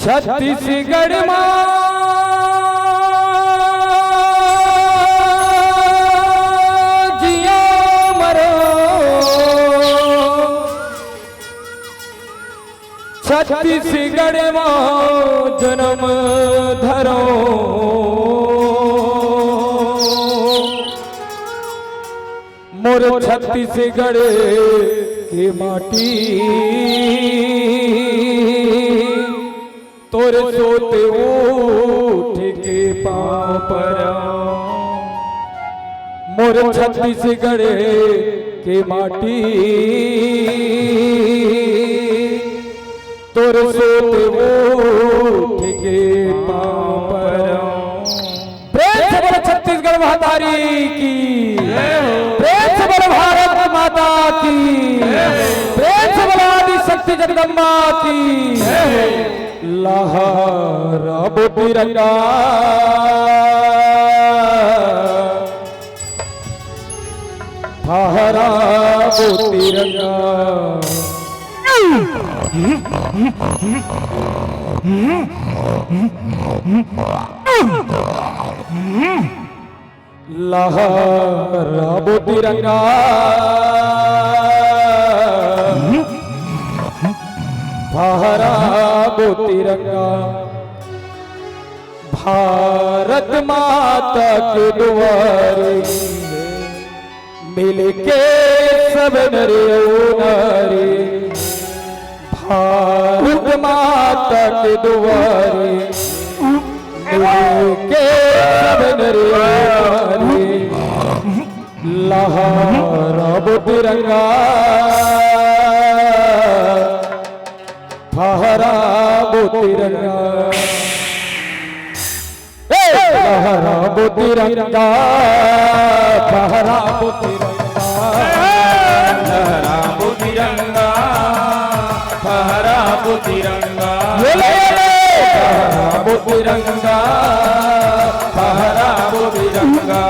छत्तीसगढ़ जिया मरो छत्तीसगढ़ जन्म धरो मोर छत्तीसगढ़ की माटी तोर सोते उठ के पाँव पर मोर छत्तीसगढ़ के माटी तोर सोते उठ के पाँव पर प्रेम से बोलो छत्तीसगढ़ महातारी की प्रेम से बोलो भारत माता की प्रेम से बोलो आदि शक्ति जगदम्बा की लहराबो तिरंगा फहराबो तिरंगा लहराबो तिरंगा फहराबो तिरंगा भारत माता के द्वारे मिलके सब नर नारी भारत माता के द्वारे मिलके सब नर नारी लहराबो तिरंगा फहराबो तिरंगा लहराबो तिरंगा फहराबो तिरंगा लहराबो तिरंगा फहराबो तिरंगा लहराबो तिरंगा फहराबो तिरंगा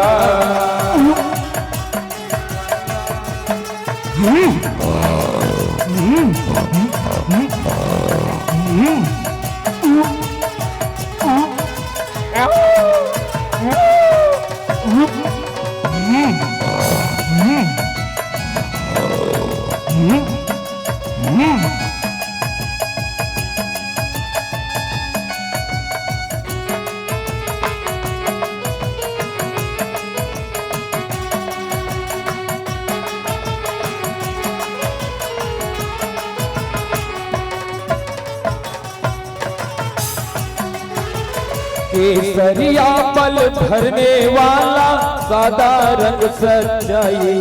केसरिया पल भरने वाला सादा रंग सच्चाई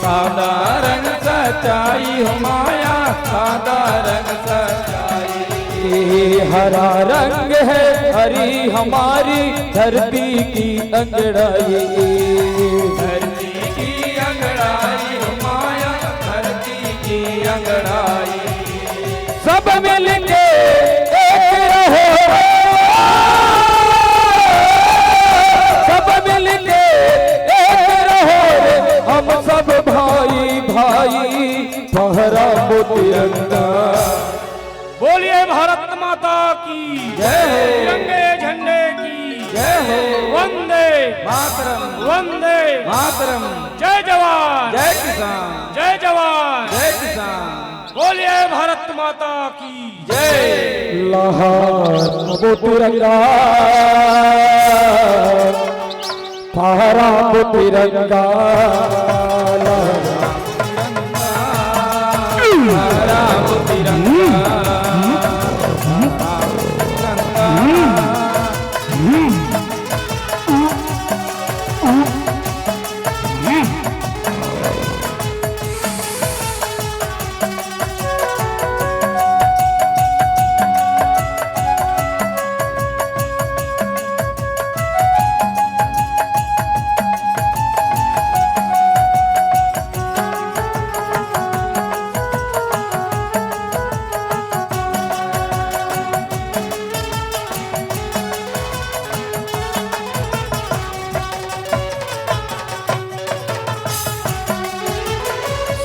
सादा रंग सच्चाई हो माया सादा रंग सच्चाई हरा रंग है हरी हमारी धरती की अंगड़ाई धरती की अंगड़ाई हो माया धरती की अंगड़ाई सब मिलके एक रहो हम सब भाई भाई फहराबो तिरंगा बोलिए भारत माता की जय तिरंगे झंडे की जय हो वंदे मातरम वंदे मातरम जय जवान जय किसान जय जवान जय किसान बोलिए भारत माता की जय लहराबो तिरंगा फहराबो तिरंगा फहराबो तिरंगा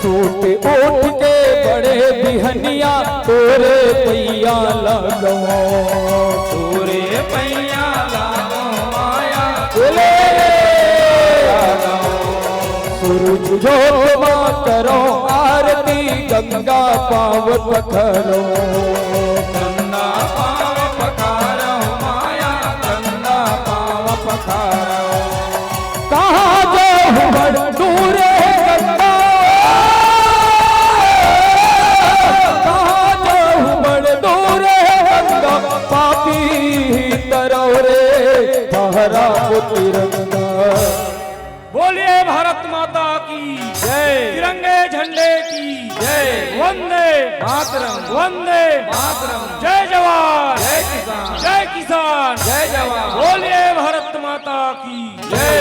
सूट उठ के बड़े बिहनिया तोरे पैया लगो तोरे पैया लागो माया बोले सूरज जोतवा करो आरती गंगा पाव पखरो गंगा पाव पखारो माया गंगा पाव पखारो कहाँ जो बड़ दूरे गंगा कहाँ जो बड़ दूरे गंगा पापी तरो रे बहरा तिरंगा बोलिए भारत माता की जय तिरंगे झंडे की जय वंदे मातरम वंदे मातरम जय जवान जय किसान जय किसान जय जवान बोलिए भारत माता की जय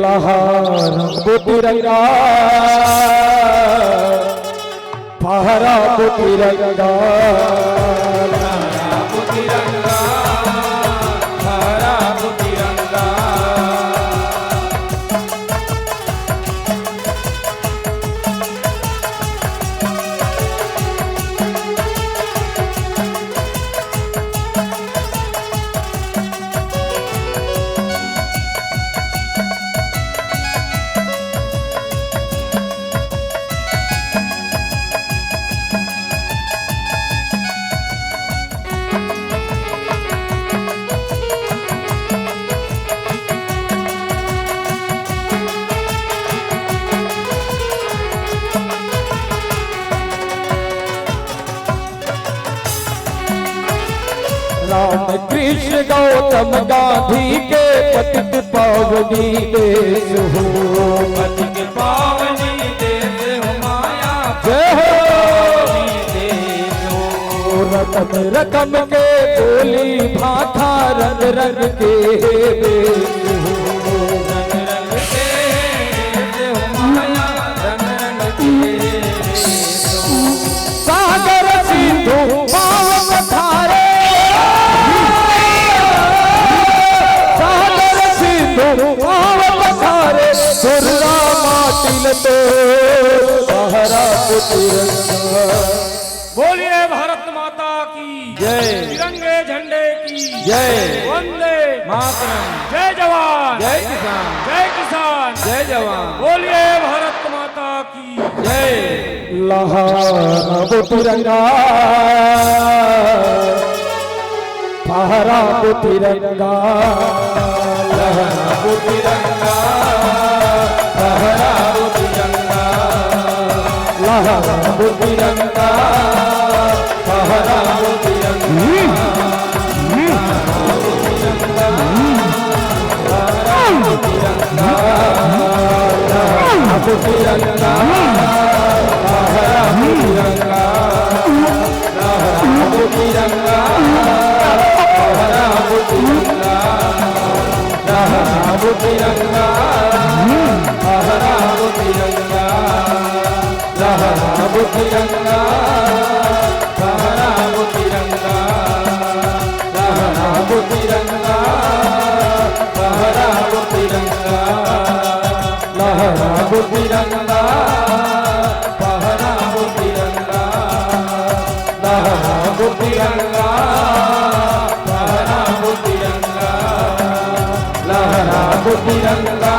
लहरा तिरंगा बहरा तिरंगा तिरंगा हरा तिरंगा राम कृष्ण गौतम गांधी के पतित पावनी देश हो पतित पावनी देश हो माया जय हो देश हो रतन रकम के बोली भाथा रंग रंग के वेश हो रंग रंग के देश हो माया रंग रंग के देश हो सागर सिंधु पाव पठारे सागर सिंधु पाव पठारे सुररा माटिल तो बहरा तिरंगा बोलिए भारत माता की जय तिरंगे झंडे की जय वंदे मातरम जय जवान जय किसान जय किसान जय जवान बोलिए भारत माता की जय लहरा तिरंगा बहरा तिरंगा लहरा तिरंगा लहरा तिरंगा लहरा तिरंगा बहरा तिरंगा तिरंगा हरा तिरंगा लहरा तिरंगा हरा तिरंगा लहरा तिरंगा हरा तिरंगा लहरा तिरंगा हरा तिरंगा लहरा तिरंगा हरा तिरंगा लहरा तिरंगा